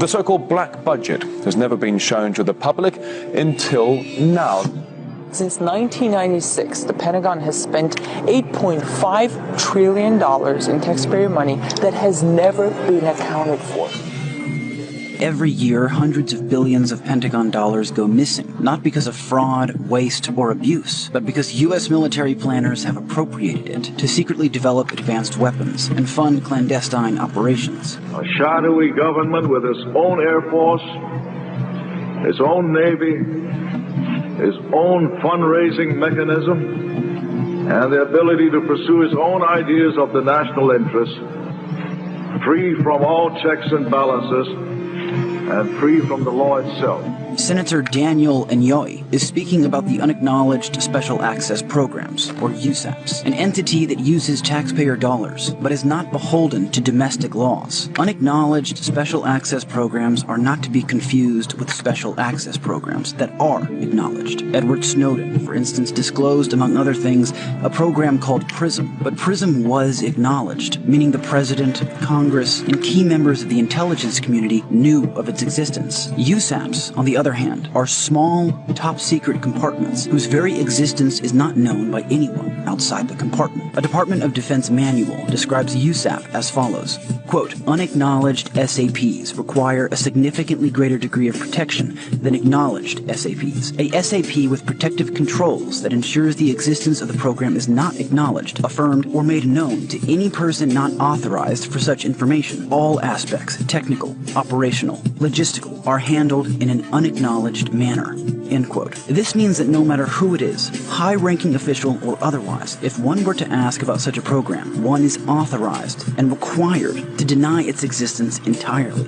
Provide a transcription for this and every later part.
The so-called black budget has never been shown to the public until now. Since 1996, the Pentagon has spent $8.5 trillion in taxpayer money that has never been accounted for. Every year, hundreds of billions of Pentagon dollars go missing, not because of fraud, waste, or abuse, but because U.S. military planners have appropriated it to secretly develop advanced weapons and fund clandestine operations. A shadowy government with its own Air Force, its own Navy, its own fundraising mechanism, and the ability to pursue its own ideas of the national interest, free from all checks and balances, and free from the law itself. Senator Daniel Inouye is speaking about the Unacknowledged Special Access Programs, or USAPs, an entity that uses taxpayer dollars, but is not beholden to domestic laws. Unacknowledged Special Access Programs are not to be confused with special access programs that are acknowledged. Edward Snowden, for instance, disclosed, among other things, a program called PRISM, but PRISM was acknowledged, meaning the President, Congress, and key members of the intelligence community knew of its existence. USAPs, on the other hand, are small, top-secret compartments whose very existence is not known by anyone outside the compartment. A Department of Defense manual describes USAP as follows, quote, unacknowledged SAPs require a significantly greater degree of protection than acknowledged SAPs. A SAP with protective controls that ensures the existence of the program is not acknowledged, affirmed, or made known to any person not authorized for such information. All aspects, technical, operational, logistical, are handled in an unacknowledged manner, end quote. This means that no matter who it is, high-ranking official or otherwise, if one were to ask about such a program, one is authorized and required to deny its existence entirely.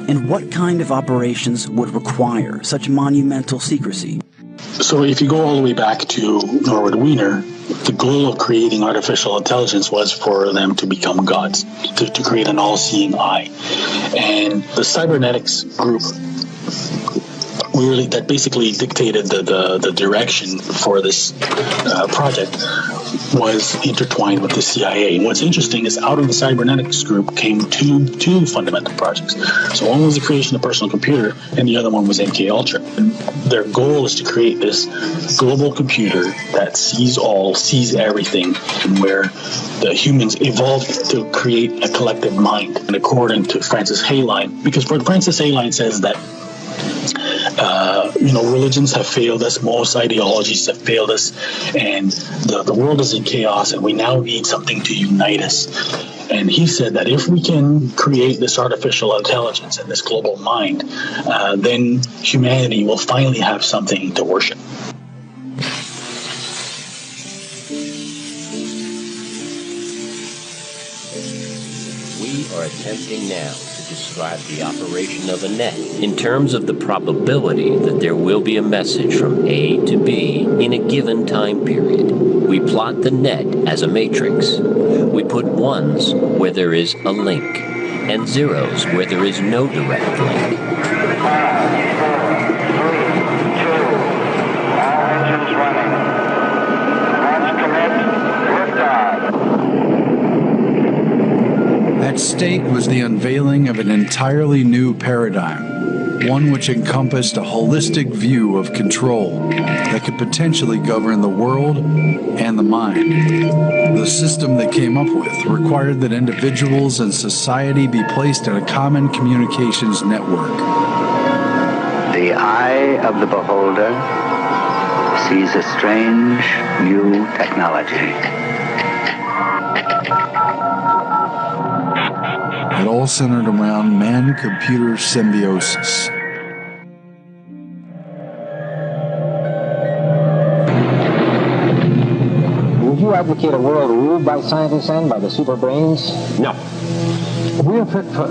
And what kind of operations would require such monumental secrecy? So if you go all the way back to Norbert Wiener, the goal of creating artificial intelligence was for them to become gods, to create an all-seeing eye. And the cybernetics group really that basically dictated the direction for this project was intertwined with the CIA. And what's interesting is out of the cybernetics group came two fundamental projects. So one was the creation of a personal computer, and the other one was MKUltra. Their goal is to create this global computer that sees all, sees everything, and where the humans evolved to create a collective mind. And according to Francis Hayline, because Francis Hayline says that religions have failed us, most ideologies have failed us, and the world is in chaos, and we now need something to unite us. And he said that if we can create this artificial intelligence and this global mind, then humanity will finally have something to worship. We are attempting now to describe the operation of a net in terms of the probability that there will be a message from A to B in a given time period. We plot the net as a matrix. We put ones where there is a link and zeros where there is no direct link. 5, 4, 3, 2, all engines running. Launch commit, liftoff. At stake was the unveiling of an entirely new paradigm, one which encompassed a holistic view of control that could potentially govern the world and the mind. The system they came up with required that individuals and society be placed in a common communications network. The eye of the beholder sees a strange new technology. It all centered around man-computer symbiosis. Would you advocate a world ruled by scientists and by the super brains? No. We are fit for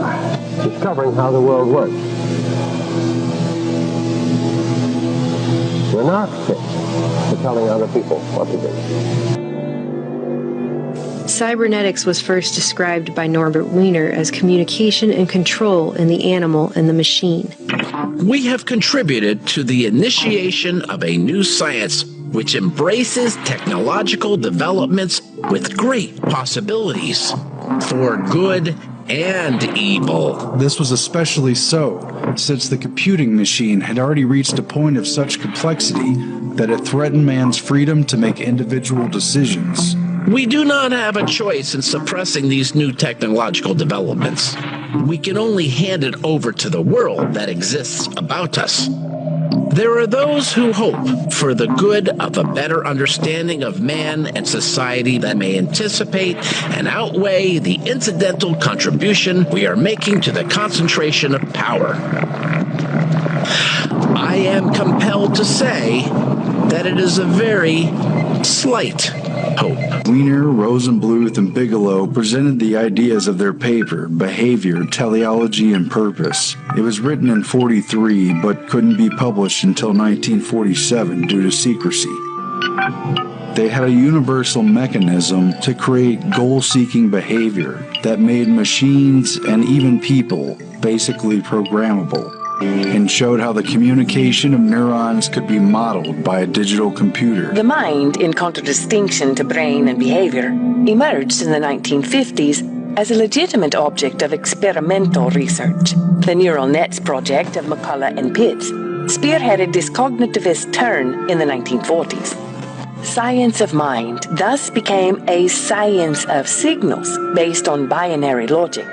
discovering how the world works. We're not fit for telling other people what to do. Cybernetics was first described by Norbert Wiener as communication and control in the animal and the machine. We have contributed to the initiation of a new science which embraces technological developments with great possibilities for good and evil. This was especially so, since the computing machine had already reached a point of such complexity that it threatened man's freedom to make individual decisions. We do not have a choice in suppressing these new technological developments. We can only hand it over to the world that exists about us. There are those who hope for the good of a better understanding of man and society that may anticipate and outweigh the incidental contribution we are making to the concentration of power. I am compelled to say that it is a very slight hope. Wiener, Rosenbluth, and Bigelow presented the ideas of their paper, Behavior, Teleology, and Purpose. It was written in 1943, but couldn't be published until 1947 due to secrecy. They had a universal mechanism to create goal-seeking behavior that made machines and even people basically programmable, and showed how the communication of neurons could be modeled by a digital computer. The mind, in contradistinction to brain and behavior, emerged in the 1950s as a legitimate object of experimental research. The neural nets project of McCullough and Pitts spearheaded this cognitivist turn in the 1940s. Science of mind thus became a science of signals based on binary logic.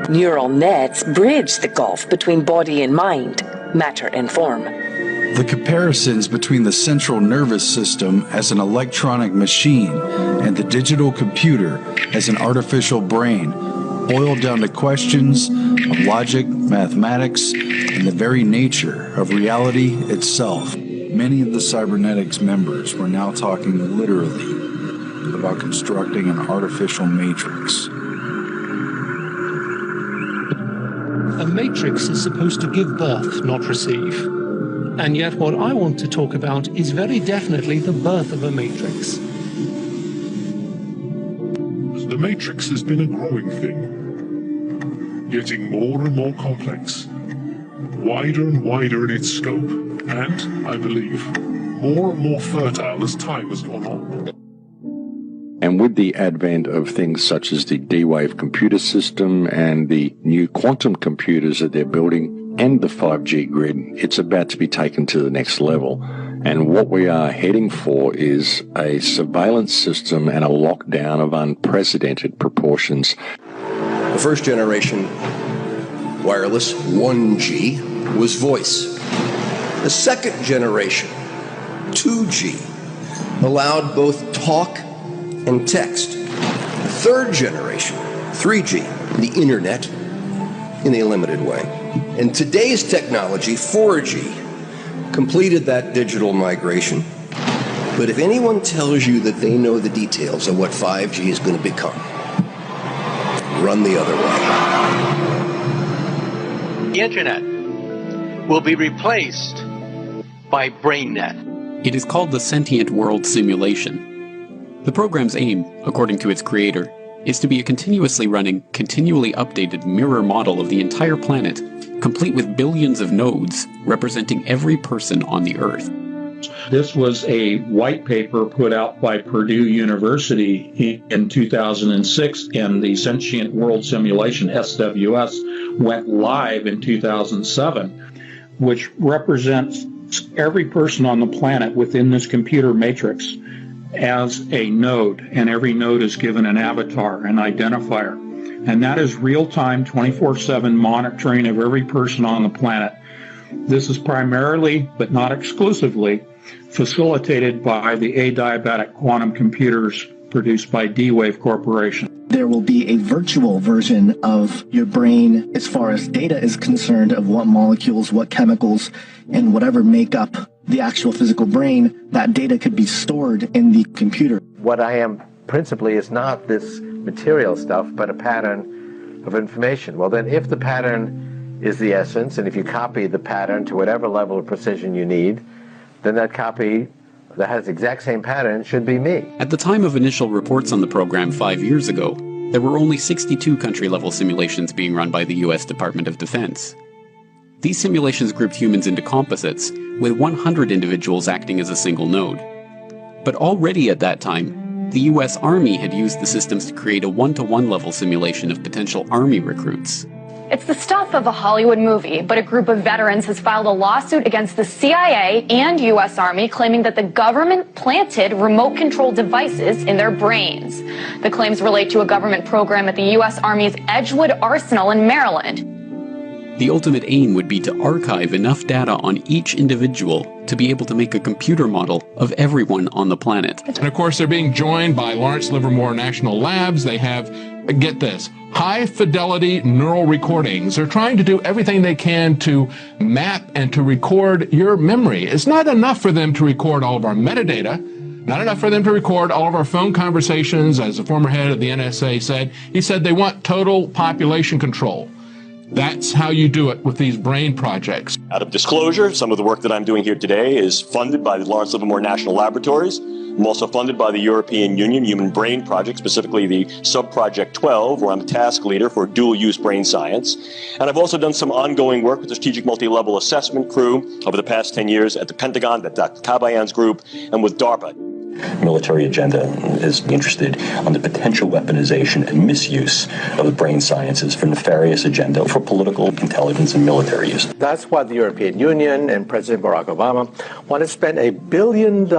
Neural nets bridge the gulf between body and mind, matter and form. The comparisons between the central nervous system as an electronic machine and the digital computer as an artificial brain boiled down to questions of logic, mathematics, and the very nature of reality itself. Many of the cybernetics members were now talking literally about constructing an artificial matrix. A matrix is supposed to give birth, not receive. And yet what I want to talk about is very definitely the birth of a matrix. The matrix has been a growing thing, getting more and more complex, wider and wider in its scope, and, I believe, more and more fertile as time has gone on. And with the advent of things such as the D-Wave computer system and the new quantum computers that they're building and the 5G grid, it's about to be taken to the next level. And what we are heading for is a surveillance system and a lockdown of unprecedented proportions. The first generation wireless 1G was voice. The second generation 2G allowed both talk and text. The third generation, 3G, the internet, in a limited way. And today's technology, 4G, completed that digital migration. But if anyone tells you that they know the details of what 5G is going to become, run the other way. The internet will be replaced by BrainNet. It is called the Sentient World Simulation. The program's aim, according to its creator, is to be a continuously running, continually updated mirror model of the entire planet, complete with billions of nodes representing every person on the Earth. This was a white paper put out by Purdue University in 2006, and the Sentient World Simulation, SWS, went live in 2007, which represents every person on the planet within this computer matrix as a node, and every node is given an avatar, an identifier. And that is real-time, 24/7 monitoring of every person on the planet. This is primarily, but not exclusively, facilitated by the adiabatic quantum computers produced by D-Wave Corporation. There will be a virtual version of your brain as far as data is concerned, of what molecules, what chemicals, and whatever make up the actual physical brain. That data could be stored in the computer. What I am principally is not this material stuff, but a pattern of information. Well, then if the pattern is the essence, and if you copy the pattern to whatever level of precision you need, then that copy that has the exact same pattern should be me. At the time of initial reports on the program 5 years ago, there were only 62 country-level simulations being run by the US Department of Defense. These simulations grouped humans into composites, with 100 individuals acting as a single node. But already at that time, The US Army had used the systems to create a one-to-one level simulation of potential Army recruits. It's the stuff of a Hollywood movie, but a group of veterans has filed a lawsuit against the CIA and U.S. Army claiming that the government planted remote-controlled devices in their brains. The claims relate to a government program at the U.S. Army's Edgewood Arsenal in Maryland. The ultimate aim would be to archive enough data on each individual to be able to make a computer model of everyone on the planet. And of course, they're being joined by Lawrence Livermore National Labs. They have, get this, high-fidelity neural recordings. They're trying to do everything they can to map and to record your memory. It's not enough for them to record all of our metadata, not enough for them to record all of our phone conversations, as the former head of the NSA said. He said they want total population control. That's how you do it with these brain projects. Out of disclosure, some of the work that I'm doing here today is funded by the Lawrence Livermore National Laboratories. I'm also funded by the European Union Human Brain Project, specifically the Sub-Project 12, where I'm a task leader for dual-use brain science. And I've also done some ongoing work with the Strategic Multi-Level Assessment Crew over the past 10 years at the Pentagon, that's Dr. Kabayan's group, and with DARPA. Military agenda is interested on the potential weaponization and misuse of the brain sciences for nefarious agenda for political, intelligence, and military use. That's why the European Union and President Barack Obama want to spend $1 billion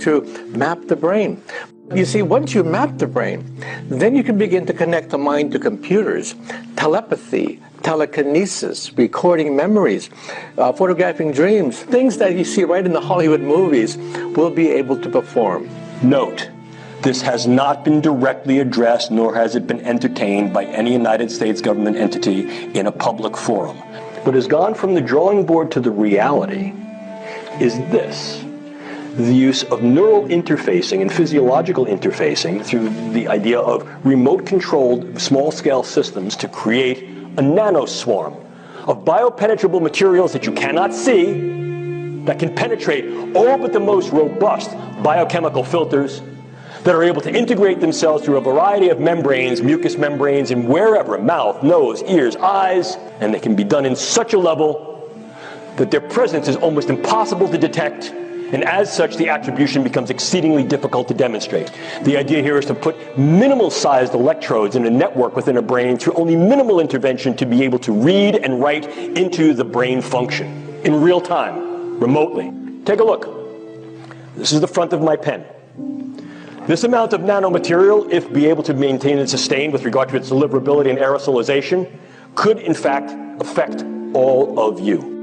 to map the brain. You see, once you map the brain, then you can begin to connect the mind to computers, telepathy, telekinesis, recording memories, photographing dreams, things that you see right in the Hollywood movies will be able to perform. Note, this has not been directly addressed, nor has it been entertained by any United States government entity in a public forum. What has gone from the drawing board to the reality is this: the use of neural interfacing and physiological interfacing through the idea of remote-controlled small-scale systems to create a nanoswarm of biopenetrable materials that you cannot see, that can penetrate all but the most robust biochemical filters, that are able to integrate themselves through a variety of membranes, mucous membranes, and wherever, mouth, nose, ears, eyes, and they can be done in such a level that their presence is almost impossible to detect, and as such, the attribution becomes exceedingly difficult to demonstrate. The idea here is to put minimal-sized electrodes in a network within a brain through only minimal intervention to be able to read and write into the brain function in real time, remotely. Take a look. This is the front of my pen. This amount of nanomaterial, if be able to maintain and sustain with regard to its deliverability and aerosolization, could in fact affect all of you.